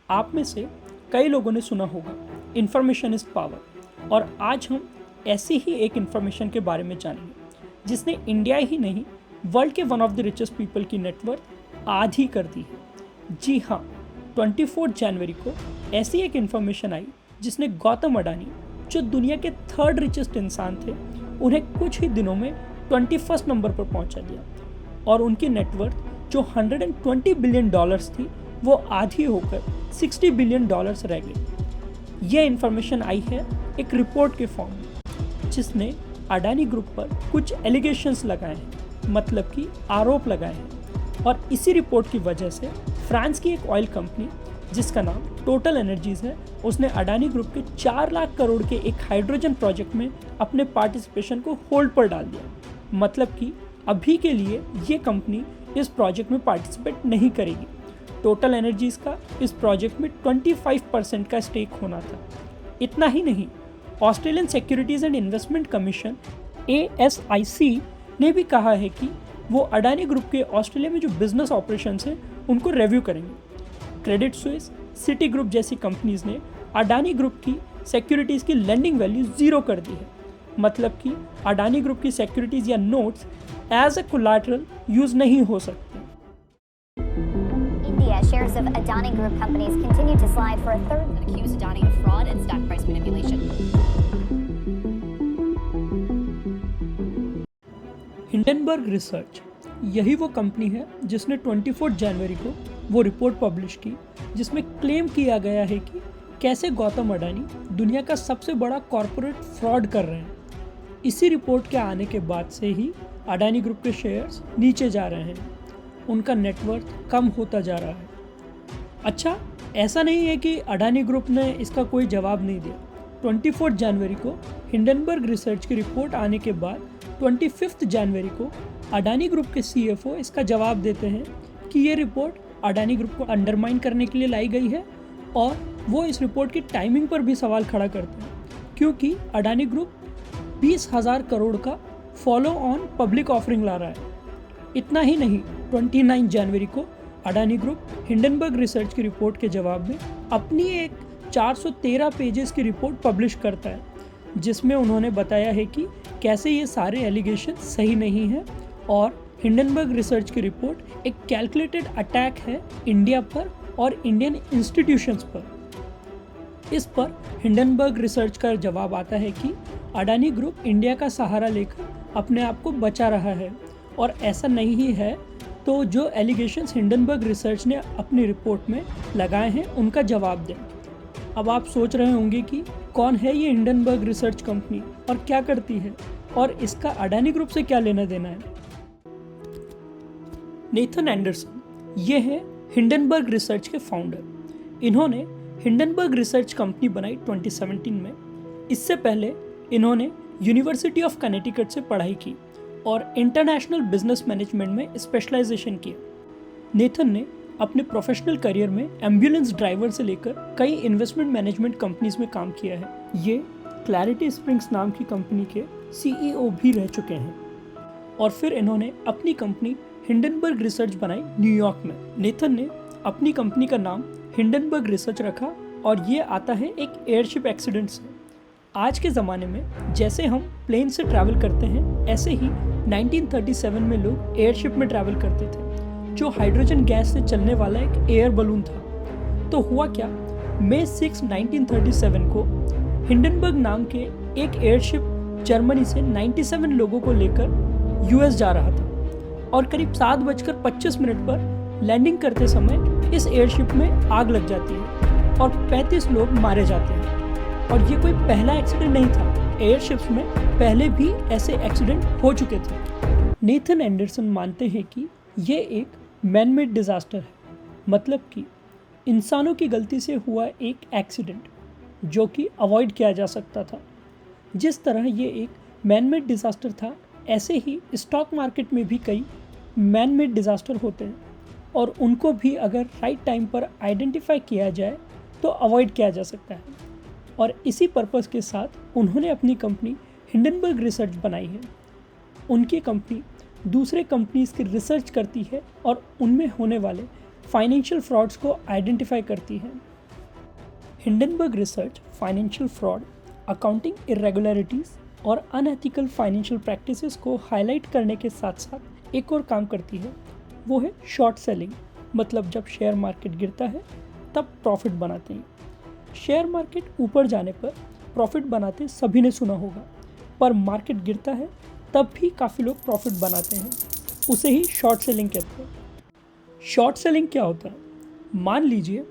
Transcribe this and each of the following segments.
आप में से कई लोगों ने सुना होगा इन्फॉर्मेशन इज़ पावर, और आज हम ऐसी ही एक इन्फॉर्मेशन के बारे में जानेंगे जिसने इंडिया ही नहीं वर्ल्ड के one of the richest people की नेटवर्थ आधी कर दी है। जी हाँ, 24 जनवरी को ऐसी एक इन्फॉर्मेशन आई जिसने गौतम अडानी, जो दुनिया के थर्ड रिचेस्ट इंसान थे, उन्हें कुछ ही दिनों में 21 नंबर पर पहुंचा दिया और उनकी नेटवर्थ जो 120 बिलियन डॉलर्स थी वो आधी होकर 60 बिलियन डॉलर्स रह गई। यह इन्फॉर्मेशन आई है एक रिपोर्ट के फॉर्म में जिसने अडानी ग्रुप पर कुछ एलिगेशंस लगाए हैं, मतलब कि आरोप लगाए हैं। और इसी रिपोर्ट की वजह से फ्रांस की एक ऑयल कंपनी जिसका नाम टोटल एनर्जीज है, उसने अडानी ग्रुप के 4 लाख करोड़ के एक हाइड्रोजन प्रोजेक्ट में अपने पार्टिसिपेशन को होल्ड पर डाल दिया। मतलब कि अभी के लिए ये कंपनी इस प्रोजेक्ट में पार्टिसिपेट नहीं करेगी। टोटल एनर्जीज का इस प्रोजेक्ट में 25% का स्टेक होना था। इतना ही नहीं, Australian securities and investment commission ASIC ने भी कहा है कि वो अडानी ग्रुप के ऑस्ट्रेलिया में जो बिजनेस ऑपरेशंस हैं उनको रिव्यू करेंगे। क्रेडिट स्विस, सिटी ग्रुप जैसी कंपनीज ने अडानी ग्रुप की सिक्योरिटीज़ की लेंडिंग वैल्यू 0 कर दी है। मतलब कि अडानी ग्रुप की सिक्योरिटीज़ या notes as a collateral use नहीं हो सकते। India shares of Adani Group companies continue to slide for a third that accused Adani of fraud and stock price manipulation. Hindenburg research, यही वो कंपनी है जिसने 24 जनवरी को वो रिपोर्ट पब्लिश की जिसमें क्लेम किया गया है कि कैसे गौतम अडानी दुनिया का सबसे बड़ा कॉरपोरेट फ्रॉड कर रहे हैं। इसी रिपोर्ट के आने के बाद से ही अडानी ग्रुप के शेयर्स नीचे जा रहे हैं, उनका नेटवर्थ कम होता जा रहा है। अच्छा, ऐसा नहीं है कि अडानी ग्रुप ने इसका कोई जवाब नहीं दिया। 24 जनवरी को हिंडनबर्ग रिसर्च की रिपोर्ट आने के बाद 25 जनवरी को अडानी ग्रुप के CFO इसका जवाब देते हैं कि ये रिपोर्ट अडानी ग्रुप को अंडरमाइन करने के लिए लाई गई है, और वो इस रिपोर्ट की टाइमिंग पर भी सवाल खड़ा करते हैं क्योंकि अडानी ग्रुप 20,000 करोड़ का फॉलो ऑन पब्लिक ऑफरिंग ला रहा है। इतना ही नहीं, 29 जनवरी को अडानी ग्रुप हिंडनबर्ग रिसर्च की रिपोर्ट के जवाब में अपनी एक 413 पेजेस की रिपोर्ट पब्लिश करता है जिसमें उन्होंने बताया है कि कैसे ये सारे एलिगेशन सही नहीं है और हिंडनबर्ग रिसर्च की रिपोर्ट एक कैलकुलेटेड अटैक है इंडिया पर और इंडियन इंस्टीट्यूशंस पर। इस पर हिंडनबर्ग रिसर्च का जवाब आता है कि अडानी ग्रुप इंडिया का सहारा लेकर अपने आप को बचा रहा है, और ऐसा नहीं ही है तो जो एलिगेशंस हिंडनबर्ग रिसर्च ने अपनी रिपोर्ट में लगाए हैं उनका जवाब दें। अब आप सोच रहे होंगे कि कौन है ये हिंडनबर्ग रिसर्च कंपनी और क्या करती है और इसका अडानी ग्रुप से क्या लेना देना है। नेथन एंडरसन, ये है हिंडनबर्ग रिसर्च के फाउंडर। इन्होंने हिंडनबर्ग रिसर्च कंपनी बनाई 2017 में। इससे पहले इन्होंने यूनिवर्सिटी ऑफ कनेटिकट से पढ़ाई की और इंटरनेशनल बिजनेस मैनेजमेंट में स्पेशलाइजेशन किया। नेथन ने अपने प्रोफेशनल करियर में एम्बुलेंस ड्राइवर से लेकर कई इन्वेस्टमेंट मैनेजमेंट कंपनीज में काम किया है। ये क्लैरिटी स्प्रिंग्स नाम की कंपनी के CEO भी रह चुके हैं। और फिर इन्होंने अपनी कंपनी हिंडनबर्ग रिसर्च बनाई न्यूयॉर्क में। नेथन ने अपनी कंपनी का नाम हिंडनबर्ग रिसर्च रखा और ये आता है एक एयरशिप एक्सीडेंट से। आज के ज़माने में जैसे हम प्लेन से ट्रैवल करते हैं, ऐसे ही 1937 में लोग एयरशिप में ट्रैवल करते थे जो हाइड्रोजन गैस से चलने वाला एक एयर बलून था। तो हुआ क्या, मई 6, 1937 को हिंडनबर्ग नाम के एक एयरशिप जर्मनी से 97 लोगों को लेकर US जा रहा था और करीब 7:25 पर लैंडिंग करते समय इस एयरशिप में आग लग जाती है और 35 लोग मारे जाते हैं। और ये कोई पहला एक्सीडेंट नहीं था, एयरशिप्स में पहले भी ऐसे एक्सीडेंट हो चुके थे। नेथन एंडरसन मानते हैं कि ये एक मैन मेड डिज़ास्टर है, मतलब कि इंसानों की गलती से हुआ एक एक्सीडेंट जो कि अवॉइड किया जा सकता था। जिस तरह ये एक मैन मेड डिज़ास्टर था, ऐसे ही स्टॉक मार्केट में भी कई मैन मेड डिज़ास्टर होते हैं और उनको भी अगर राइट टाइम पर आइडेंटिफाई किया जाए तो अवॉइड किया जा सकता है। और इसी पर्पज़ के साथ उन्होंने अपनी कंपनी हिंडनबर्ग रिसर्च बनाई है। उनकी कंपनी दूसरे कंपनीज की रिसर्च करती है और उनमें होने वाले फाइनेंशियल फ्रॉड्स को आइडेंटिफाई करती है Hindenburg research financial fraud, accounting irregularities और अनएथिकल फाइनेंशियल प्रैक्टिसेस को हाईलाइट करने के साथ साथ एक और काम करती है, वो है शॉर्ट सेलिंग। मतलब जब शेयर मार्केट गिरता है तब प्रॉफिट बनाते हैं। शेयर मार्केट ऊपर जाने पर प्रॉफिट बनाते सभी ने सुना होगा, पर मार्केट गिरता है तब भी काफ़ी लोग प्रॉफिट बनाते हैं। उसे ही शॉर्ट सेलिंग कहते हैं। शॉर्ट सेलिंग क्या होता है? मान लीजिए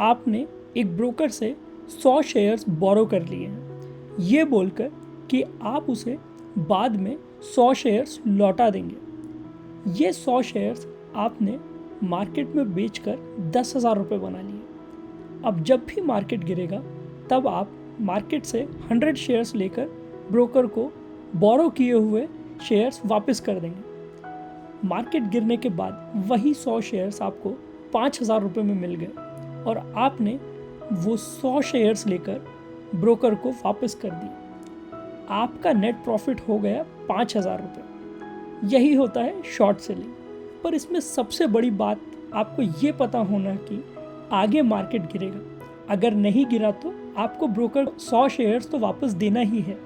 आपने एक ब्रोकर से 100 शेयर्स बोरो कर लिए हैं, ये बोलकर कि आप उसे बाद में 100 शेयर्स लौटा देंगे। ये 100 शेयर्स आपने मार्केट में बेचकर 10,000 रुपये बना लिए। अब जब भी मार्केट गिरेगा तब आप मार्केट से 100 शेयर्स लेकर ब्रोकर को बोरो किए हुए शेयर्स वापस कर देंगे। मार्केट गिरने के बाद वही 100 शेयर्स आपको 5,000 रुपये में मिल गए और आपने वो 100 शेयर्स लेकर ब्रोकर को वापस कर दिए। आपका नेट प्रॉफिट हो गया 5,000 रुपये। यही होता है शॉर्ट सेलिंग। पर इसमें सबसे बड़ी बात आपको ये पता होना कि आगे मार्केट गिरेगा। अगर नहीं गिरा तो आपको ब्रोकर 100 शेयर्स तो वापस देना ही है।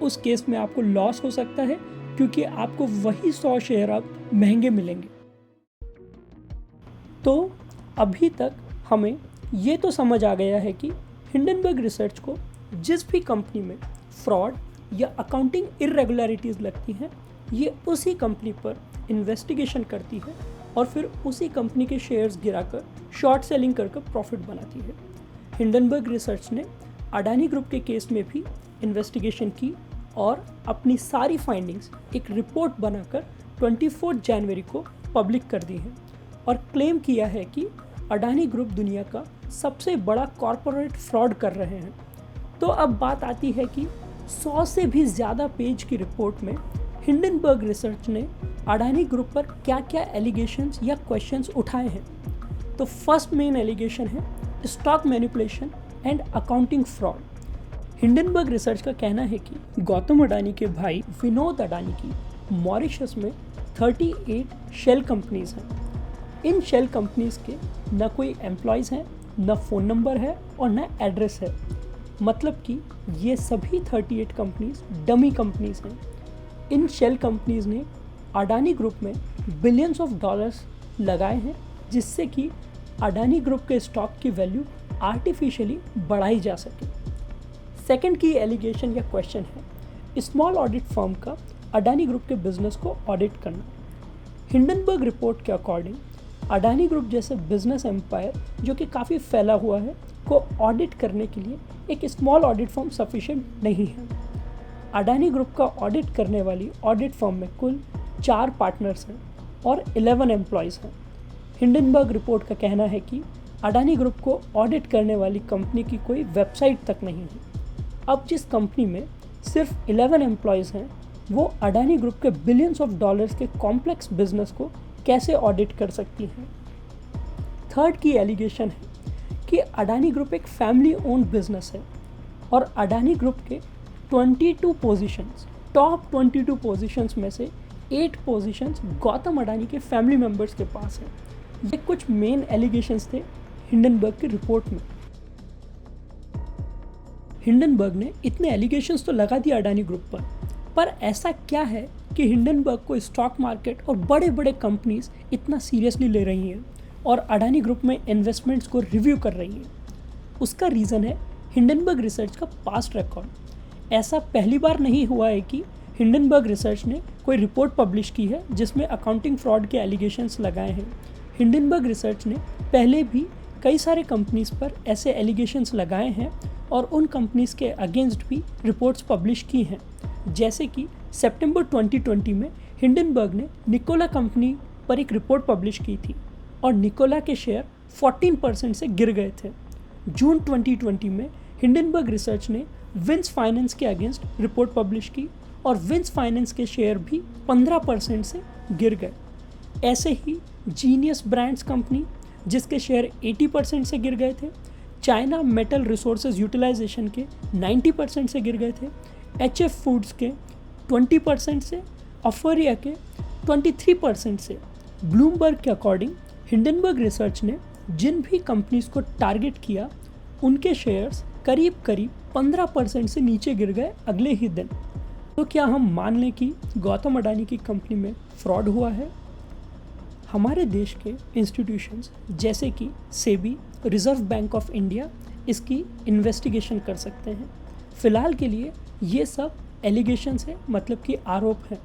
उस केस में आपको लॉस हो सकता है क्योंकि आपको वही 100 शेयर अब महंगे मिलेंगे। तो अभी तक हमें ये तो समझ आ गया है कि हिंडनबर्ग रिसर्च को जिस भी कंपनी में फ्रॉड या अकाउंटिंग इरेगुलरिटीज़ लगती हैं, ये उसी कंपनी पर इन्वेस्टिगेशन करती है और फिर उसी कंपनी के शेयर्स गिराकर शॉर्ट सेलिंग कर प्रॉफिट बनाती है। हिंडनबर्ग रिसर्च ने अडानी ग्रुप के केस में भी इन्वेस्टिगेशन की और अपनी सारी फाइंडिंग्स एक रिपोर्ट बनाकर 24 जनवरी को पब्लिक कर दी है और क्लेम किया है कि अडानी ग्रुप दुनिया का सबसे बड़ा कॉरपोरेट फ्रॉड कर रहे हैं। तो अब बात आती है कि 100 से भी ज़्यादा पेज की रिपोर्ट में हिंडनबर्ग रिसर्च ने अडानी ग्रुप पर क्या क्या एलिगेशंस या क्वेश्चंस उठाए हैं। तो फर्स्ट मेन एलिगेशन है stock manipulation and accounting fraud. Hindenburg research का कहना है कि गौतम अडानी के भाई विनोद अडानी की मॉरिशस में 38 शेल कंपनीज हैं। इन शेल कंपनीज के न कोई एम्प्लॉयज़ हैं, न फ़ोन नंबर है और न एड्रेस है। मतलब कि ये सभी 38 कंपनीज डमी कंपनीज हैं। इन शेल कंपनीज ने अडानी ग्रुप में बिलियंस ऑफ डॉलर्स लगाए हैं, जिससे कि अडानी ग्रुप के स्टॉक की वैल्यू आर्टिफिशियली बढ़ाई जा सके। सेकंड की एलिगेशन या क्वेश्चन है स्मॉल ऑडिट फर्म का अडानी ग्रुप के बिजनेस को ऑडिट करना। हिंडनबर्ग रिपोर्ट के अकॉर्डिंग अडानी ग्रुप जैसे बिजनेस एम्पायर जो कि काफ़ी फैला हुआ है को ऑडिट करने के लिए एक स्मॉल ऑडिट फर्म सफिशिएंट नहीं है। अडानी ग्रुप का ऑडिट करने वाली ऑडिट फर्म में कुल 4 पार्टनर्स हैं और 11 एम्प्लॉयज़ हैं। हिंडनबर्ग रिपोर्ट का कहना है कि अडानी ग्रुप को ऑडिट करने वाली कंपनी की कोई वेबसाइट तक नहीं है। अब जिस कंपनी में सिर्फ 11 एम्प्लॉयज़ हैं, वो अडानी ग्रुप के बिलियंस ऑफ डॉलर्स के कॉम्प्लेक्स बिजनेस को कैसे ऑडिट कर सकती हैं। थर्ड की एलिगेशन है कि अडानी ग्रुप एक फैमिली ओन्ड बिजनेस है और अडानी ग्रुप के 22 पोजीशंस, टॉप 22 पोजीशंस में से 8 पोजीशंस गौतम अडानी के फैमिली मेंबर्स के पास है। ये कुछ मेन एलिगेशंस थे हिंडनबर्ग की रिपोर्ट में। हिंडनबर्ग ने इतने एलिगेशंस तो लगा दिए अडानी ग्रुप पर ऐसा क्या है कि हिंडनबर्ग को स्टॉक मार्केट और बड़े बड़े कंपनीज इतना सीरियसली ले रही हैं और अडानी ग्रुप में इन्वेस्टमेंट्स को रिव्यू कर रही हैं? उसका रीज़न है हिंडनबर्ग रिसर्च का पास्ट रिकॉर्ड। ऐसा पहली बार नहीं हुआ है कि हिंडनबर्ग रिसर्च ने कोई रिपोर्ट पब्लिश की है जिसमें अकाउंटिंग फ्रॉड के एलिगेशंस लगाए हैं। हिंडनबर्ग रिसर्च ने पहले भी कई सारे कंपनीज पर ऐसे एलिगेशंस लगाए हैं और उन कंपनीज के अगेंस्ट भी रिपोर्ट्स पब्लिश की हैं। जैसे कि सितंबर 2020 में हिंडनबर्ग ने निकोला कंपनी पर एक रिपोर्ट पब्लिश की थी और निकोला के शेयर 14% से गिर गए थे। जून 2020 में हिंडनबर्ग रिसर्च ने विंस फाइनेंस के अगेंस्ट रिपोर्ट पब्लिश की और विंस फाइनेंस के शेयर भी 15% से गिर गए। ऐसे ही जीनियस ब्रांड्स कंपनी जिसके शेयर 80% से गिर गए थे, चाइना मेटल रिसोर्सेज यूटिलाइजेशन के 90% से गिर गए थे, HF फूड्स के 20% से, अफरिया के 23% से। ब्लूमबर्ग के अकॉर्डिंग हिंडनबर्ग रिसर्च ने जिन भी कंपनीज को टारगेट किया उनके शेयर्स करीब करीब 15% से नीचे गिर गए अगले ही दिन। तो क्या हम मान लें कि गौतम अडानी की कंपनी में फ्रॉड हुआ है? हमारे देश के इंस्टीट्यूशंस जैसे कि SEBI, reserve bank of India इसकी इन्वेस्टिगेशन कर सकते हैं। फिलहाल के लिए ये सब एलिगेशंस हैं, मतलब कि आरोप हैं।